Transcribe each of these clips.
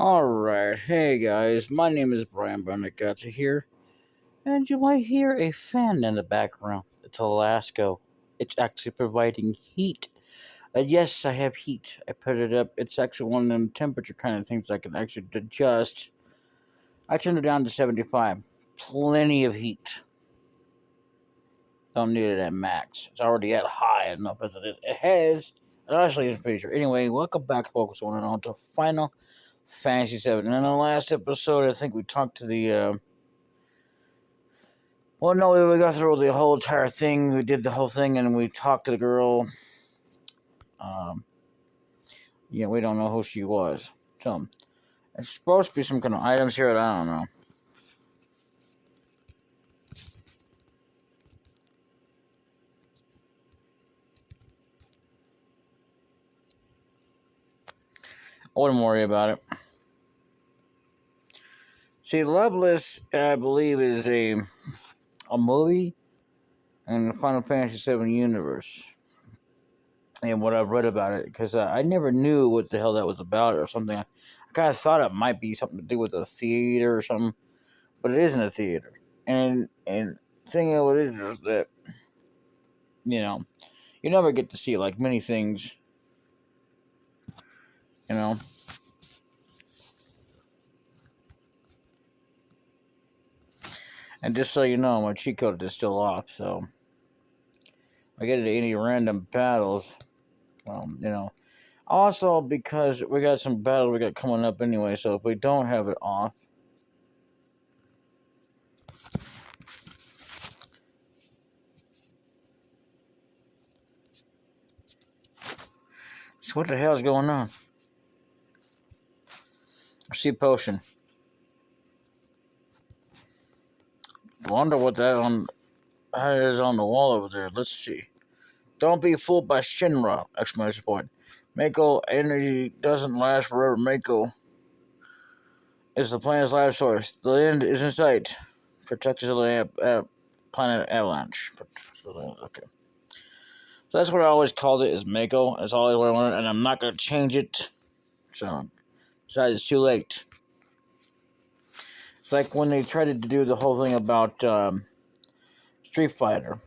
Alright, hey guys, my name is Brian Bernacazzi here, and you might hear a fan in the background. It's Alaska. It's actually providing heat. Yes, I have heat. I put it up. It's actually one of them temperature kind of things I can actually adjust. I turned it down to 75. Plenty of heat. Don't need it at max. It's already at high enough as it is. It has. It actually is pretty sure. Anyway, welcome back, folks. On to Final Fantasy 7. And in the last episode, I think we talked to the. Well, no, we got through the whole entire thing. We did the whole thing, and we talked to the girl. Um, we don't know who she was. So, it's supposed to be some kind of items here, I don't know. I wouldn't worry about it. See, Loveless, I believe, is a movie in the Final Fantasy VII universe. And what I've read about it, because I never knew what the hell that was about or something. I kind of thought it might be something to do with a theater or something, but it isn't a theater. And thing of it is that you know you never get to see like many things, you know. And just so you know, my cheat code is still off, so if I get into any random battles, well. Also, because we got some battles we got coming up anyway, so if we don't have it off, so what the hell's going on? I see a potion. Wonder what that is on the wall over there. Let's see. Don't be fooled by Shinra! Exclamation point. Mako energy doesn't last forever. Mako is the planet's life source. The end is in sight. Protect the planet Avalanche. Okay. So that's what I always called it, is Mako. That's always what I wanted, and I'm not going to change it. So, besides, it's too late. It's like when they tried to do the whole thing about Street Fighter.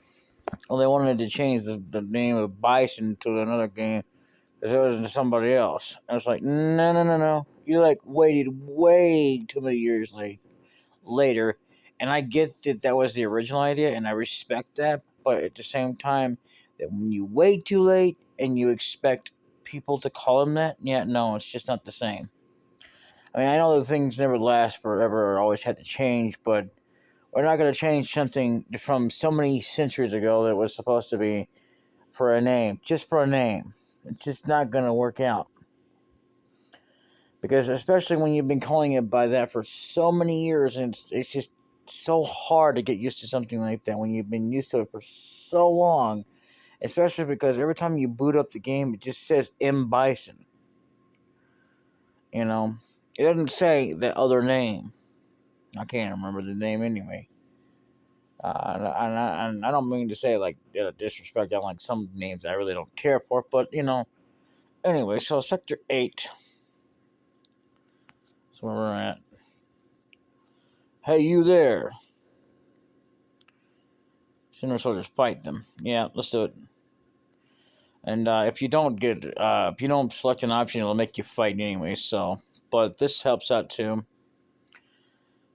Well, they wanted to change the name of Bison to another game because it was somebody else. I was like, no, no, no, no. You like waited way too many years later, and I get that that was the original idea, and I respect that. But at the same time, that when you wait too late and you expect people to call them that, yeah, no, it's just not the same. I mean, I know that things never last forever or always had to change, but we're not going to change something from so many centuries ago that was supposed to be for a name, just for a name. It's just not going to work out. Because especially when you've been calling it by that for so many years, and it's just so hard to get used to something like that when you've been used to it for so long. Especially because every time you boot up the game, it just says M. Bison. You know, it doesn't say that other name. I can't remember the name anyway. And I don't mean to say like disrespect on like some names I really don't care for, but Anyway, so Sector 8. That's where we're at. Hey, you there? Sooner soldiers fight them. Yeah, let's do it. And if you don't select an option, it'll make you fight anyway. So, but this helps out too.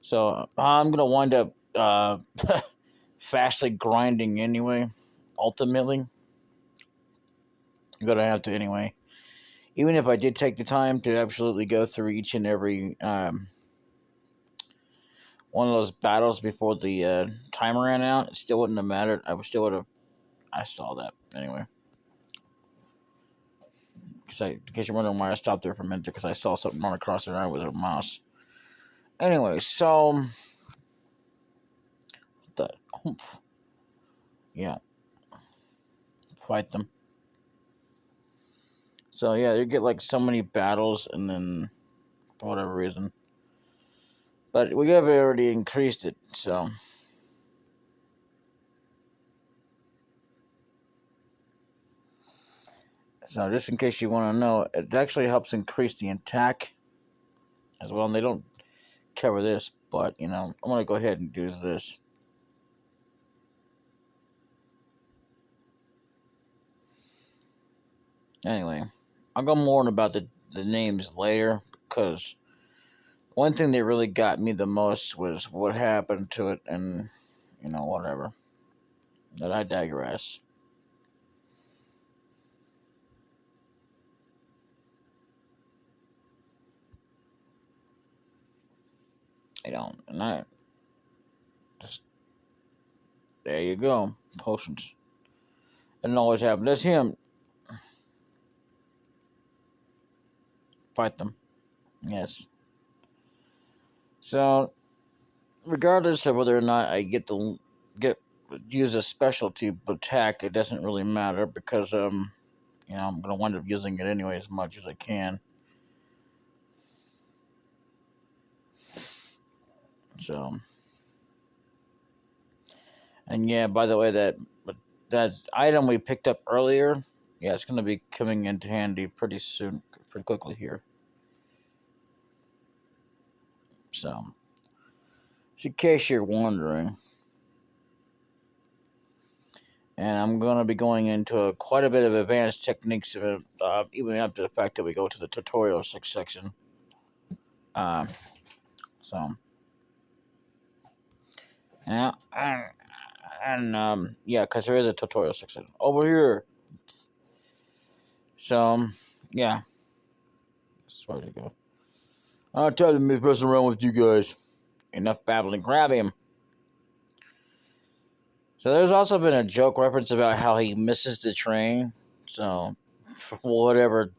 So I'm gonna wind up fastly grinding anyway. Ultimately, I'm gonna have to anyway. Even if I did take the time to absolutely go through each and every one of those battles before the timer ran out, it still wouldn't have mattered. Still would have. I saw that anyway. In case you're wondering why I stopped there for a minute, because I saw something run across there and I was a mouse. Anyway, so the yeah, fight them. So yeah, you get like so many battles, and then for whatever reason, but we have already increased it. So just in case you want to know, it actually helps increase the attack as well. And they don't cover this, but I'm gonna go ahead and do this. Anyway, I'll go more about the names later because one thing that really got me the most was what happened to it, and whatever. But I digress. And I just there you go, potions. It doesn't always happen. That's him. Fight them. Yes. So, regardless of whether or not I get use a specialty attack, it doesn't really matter because I'm gonna wind up using it anyway as much as I can. So, and yeah, by the way, that item we picked up earlier, yeah, it's gonna be coming into handy pretty soon, pretty quickly here. So, just in case you're wondering. And I'm going to be going into quite a bit of advanced techniques, even up to the fact that we go to the tutorial section. Uh, so, yeah, and yeah, because there is a tutorial section over here. So, yeah, that's where to go. I'll tell them to messing around with you guys. Enough babbling. Grab him. So there's also been a joke reference about how he misses the train. So, for whatever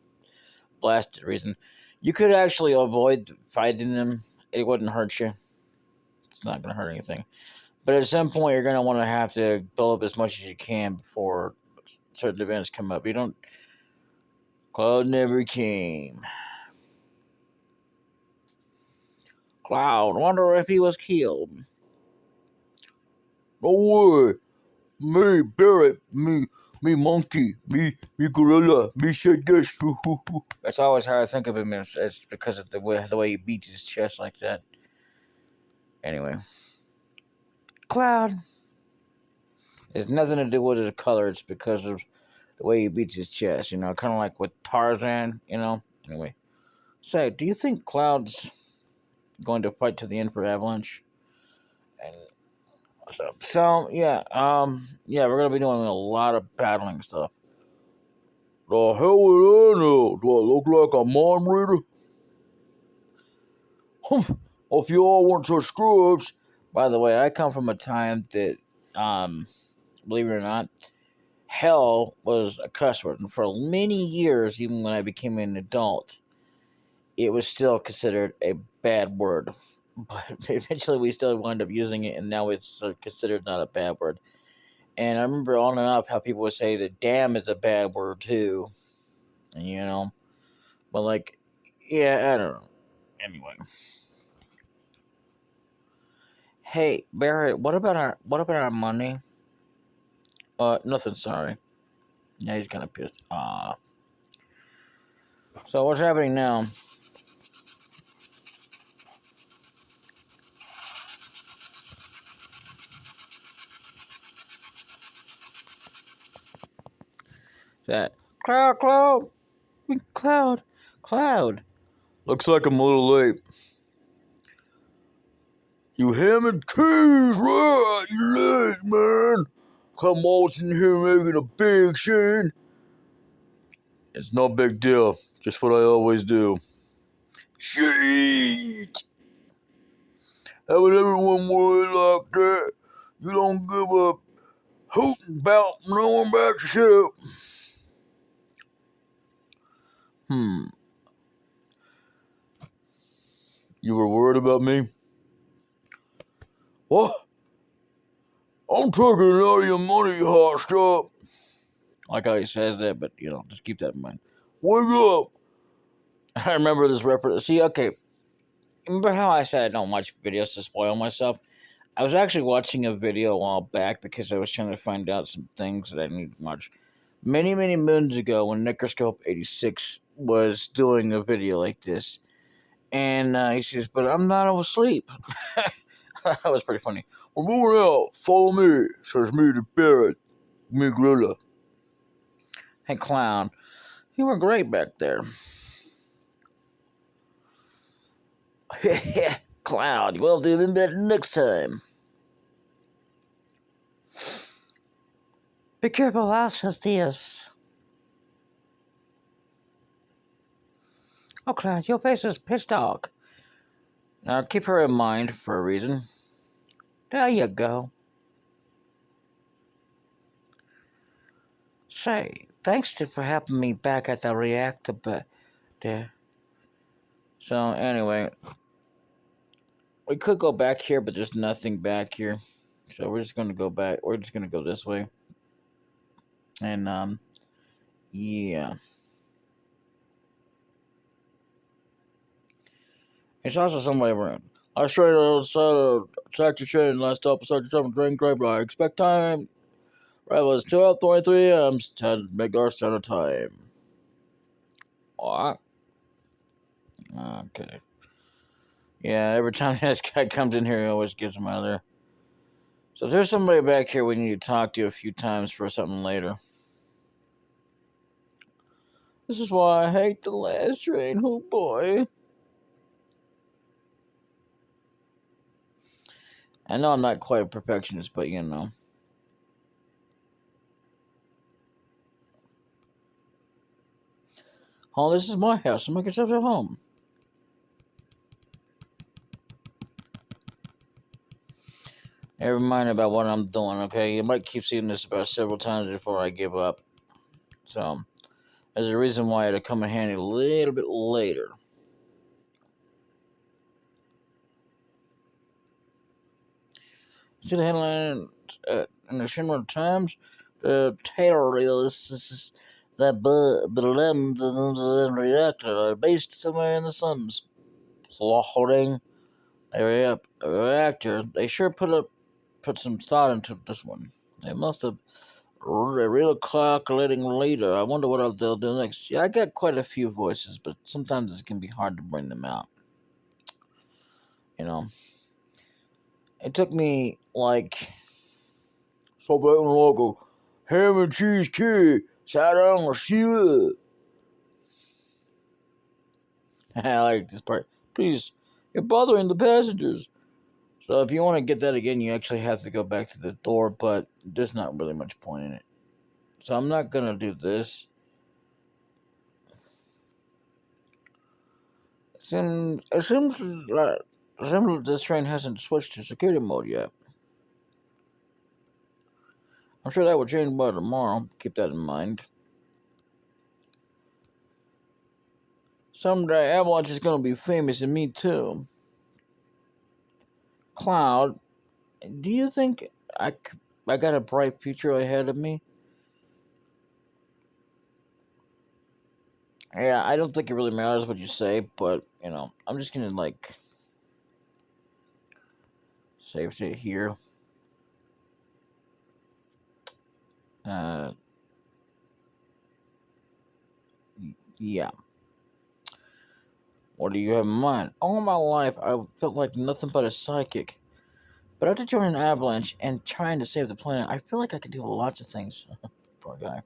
blasted reason, you could actually avoid fighting them. It wouldn't hurt you. It's not going to hurt anything. But at some point, you're going to want to have to build up as much as you can before certain events come up. You don't. Cloud never came. Cloud, wonder if he was killed. No way. Me, Barret, me, monkey, me, gorilla, me said this. That's always how I think of him. It's because of the way he beats his chest like that. Anyway. Cloud. It's nothing to do with his color. It's because of the way he beats his chest. Kind of like with Tarzan. Anyway. Say, do you think Cloud's going to fight to the end for Avalanche? And so yeah, yeah, we're gonna be doing a lot of battling stuff. The hell would I know? Do I look like a mind reader? If you all weren't so scrubs. By the way, I come from a time that, believe it or not, hell was a cuss word. And for many years, even when I became an adult, it was still considered a bad word. But eventually we still wound up using it, and now it's considered not a bad word. And I remember on and off how people would say that damn is a bad word too. And, but like, yeah, I don't know. Anyway. Hey, Barret, what about our money? Nothing, sorry. Yeah, he's kinda pissed. So what's happening now? That Cloud. Looks like I'm a little late. You ham and cheese, right? You late, man. Come waltzing here making a big scene. It's no big deal. Just what I always do. Shit! Having everyone worry like that. You don't give a hoot about knowing about yourself. You were worried about me? What? I'm taking all your money, hot stuff. Like how he says that, but just keep that in mind. Wake up! I remember this reference. See, okay. Remember how I said I don't watch videos to spoil myself? I was actually watching a video a while back because I was trying to find out some things that I needed to watch. Many, many moons ago, when Necroscope 86 was doing a video like this, And he says, but I'm not asleep. That was pretty funny. We're moving out. Follow me, says me the parrot, me gorilla. Hey, clown, you were great back there. Clown, we'll do even better next time. Be careful, I'll says this. Oh, Clown, your face is pissed off. Now keep her in mind for a reason. There you go. Say, thanks for helping me back at the reactor, but there. So anyway, we could go back here, but there's nothing back here. So we're just gonna go back. We're just gonna go this way. And yeah. It's also somebody around. I straight outside of Sector Train last stop Sector 7 train grab. I expect time. Right was 12:23 a.m. to make our standard time. What? Okay. Yeah, every time this guy comes in here, he always gets him out of there. So there's somebody back here we need to talk to a few times for something later. This is why I hate the last train. Oh boy. I know I'm not quite a perfectionist, but you know. Oh, this is my house. So make yourself at home. Hey, remind me about what I'm doing, okay? You might keep seeing this about several times before I give up. So, there's a reason why it'll come in handy a little bit later. See the headline in the Shinra Times? The title is that the reactor are based somewhere in the sun's floating area reactor. They sure put some thought into this one. They must have real calculating later. I wonder what they'll do next. Yeah, I got quite a few voices, but sometimes it can be hard to bring them out. You know, it took me like so back in local ham and cheese tea. Sat down and see it. I like this part. Please, you're bothering the passengers. So if you want to get that again, you actually have to go back to the door, but there's not really much point in it. So I'm not gonna do this. It seems like this train hasn't switched to security mode yet. I'm sure that will change by tomorrow. Keep that in mind. Someday Avalanche is gonna be famous, and me too. Cloud, do you think I got a bright future ahead of me? Yeah, I don't think it really matters what you say, but you know, I'm just gonna like save it here. Uh, yeah. What do you have in mind? All my life, I felt like nothing but a psychic. But after joining Avalanche and trying to save the planet, I feel like I can do lots of things. Poor guy.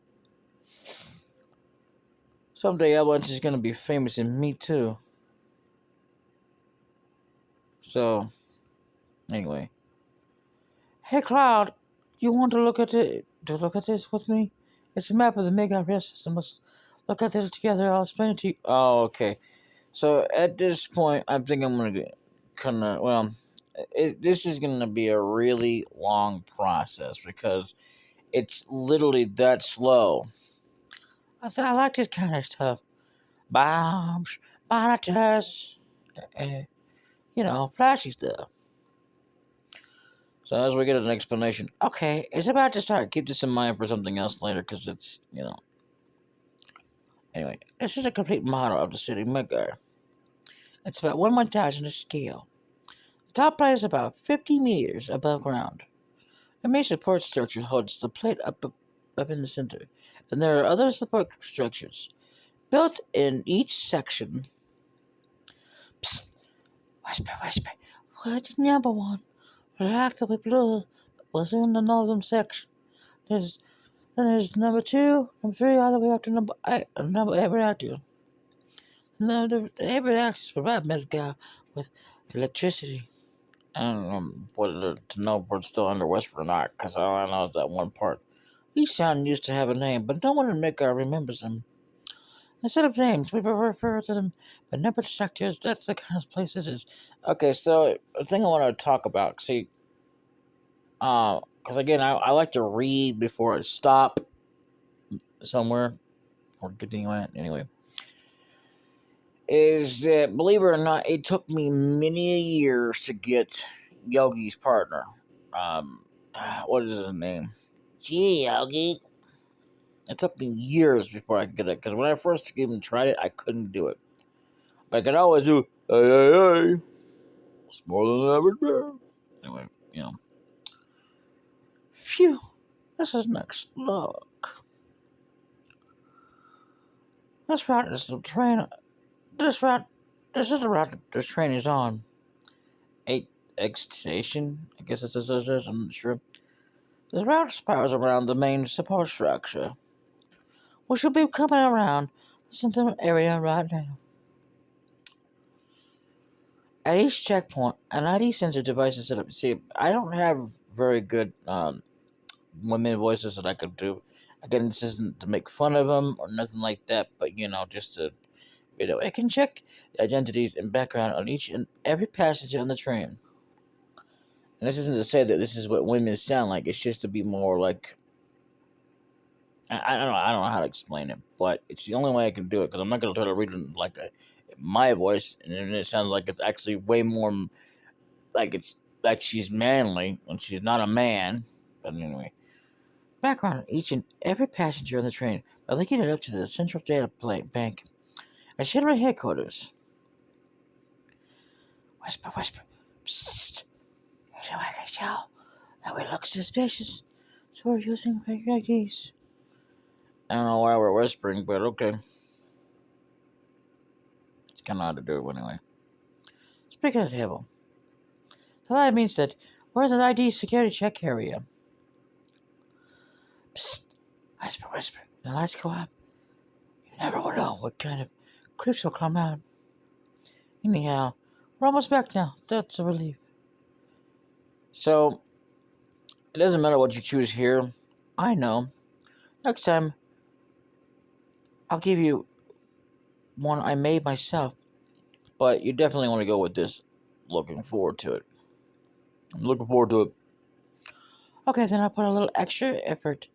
Someday Avalanche is gonna be famous, and me too. So, anyway. Hey, Cloud, you want to look at it? To look at this with me? It's a map of the Mega Rail system. Let's look at it together. I'll explain it to you. Oh, okay. So at this point, I think I'm gonna this is gonna be a really long process because it's literally that slow. I said I like this kind of stuff. Bombs, monitors, uh, flashy stuff. So as we get an explanation, okay, it's about to start. Keep this in mind for something else later, because it's. Anyway, this is a complete model of the city Midgar. It's about 1/1000 of scale. The top plate is about 50 meters above ground. A main support structure holds the plate up in the center, and there are other support structures built in each section. Psst, whisper, whisper. We're the number one. Reactor blue was in the northern section. There's Then there's number two, number three, all the way up to number eight reactor. The eight reactors provide Mescal with electricity. I don't know whether to know if we're still under whisper or not, because all I know is that one part. Each sound used to have a name, but no one in Midgar remembers them. Instead of names, we refer to them by number sectors. That's the kind of place this is. Okay, so the thing I want to talk about, see, because again, I like to read before I stop somewhere or continue on. Anyway, is that believe it or not, it took me many years to get Yogi's partner. What is his name? Gee, Yogi. It took me years before I could get it because when I first even tried it, I couldn't do it. But I could always do hey hey hey. It's more than ever did. Anyway, Phew. This is next. Look. This route is the train. This route. This is the route this train is on. 8X station. I guess it's this. I'm not sure. The route spirals around the main support structure. We should be coming around the center area right now. At each checkpoint, an ID sensor device is set up. See, I don't have very good women voices that I could do. Again, this isn't to make fun of them or nothing like that, but just to, I can check the identities and background on each and every passenger on the train. And this isn't to say that this is what women sound like. It's just to be more like, I don't know. I don't know how to explain it, but it's the only way I can do it because I'm not gonna try to read it like my voice, and then it sounds like it's actually way more like it's like she's manly when she's not a man. But anyway, background on each and every passenger on the train by linking it up to the central data bank at Shinra headquarters. Whisper, whisper. Psst. You know, I can tell that we look suspicious, so we're using fake IDs. I don't know why we're whispering, but okay. It's kind of hard to do it anyway. Speaking of the table, so that means that we're in the ID security check area. Psst. Whisper, whisper. The lights go up. You never will know what kind of creeps will come out. Anyhow, we're almost back now. That's a relief. So, it doesn't matter what you choose here. I know. Next time, I'll give you one I made myself. But you definitely want to go with this. Looking forward to it. I'm looking forward to it. Okay, then I'll put a little extra effort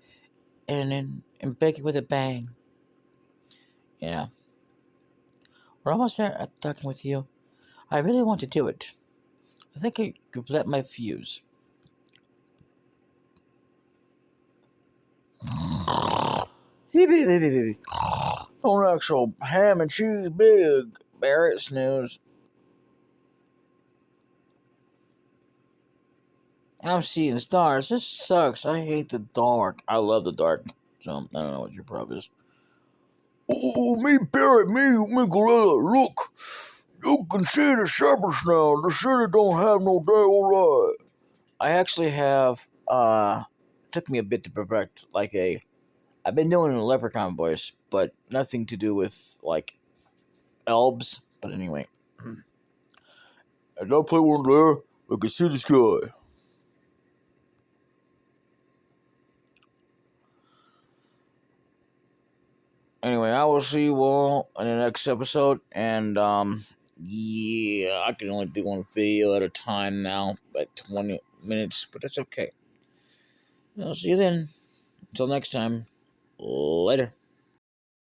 and bake it with a bang. Yeah. We're almost there at talking with you. I really want to do it. I think you've let my fuse. Don't act so ham and cheese big, Barrett snooze. I'm seeing stars. This sucks. I hate the dark. I love the dark. So I don't know what your problem is. Oh, me Barrett, me gorilla. Look, you can see the shepherds now. The city don't have no day light. I actually have. It took me a bit to perfect like a. I've been doing a leprechaun voice, but nothing to do with like elves. But anyway, and I play one there. I can see the sky. Anyway, I will see you all in the next episode, and yeah, I can only do one video at a time now, like 20 minutes, but that's okay. I'll see you then. Until next time, later.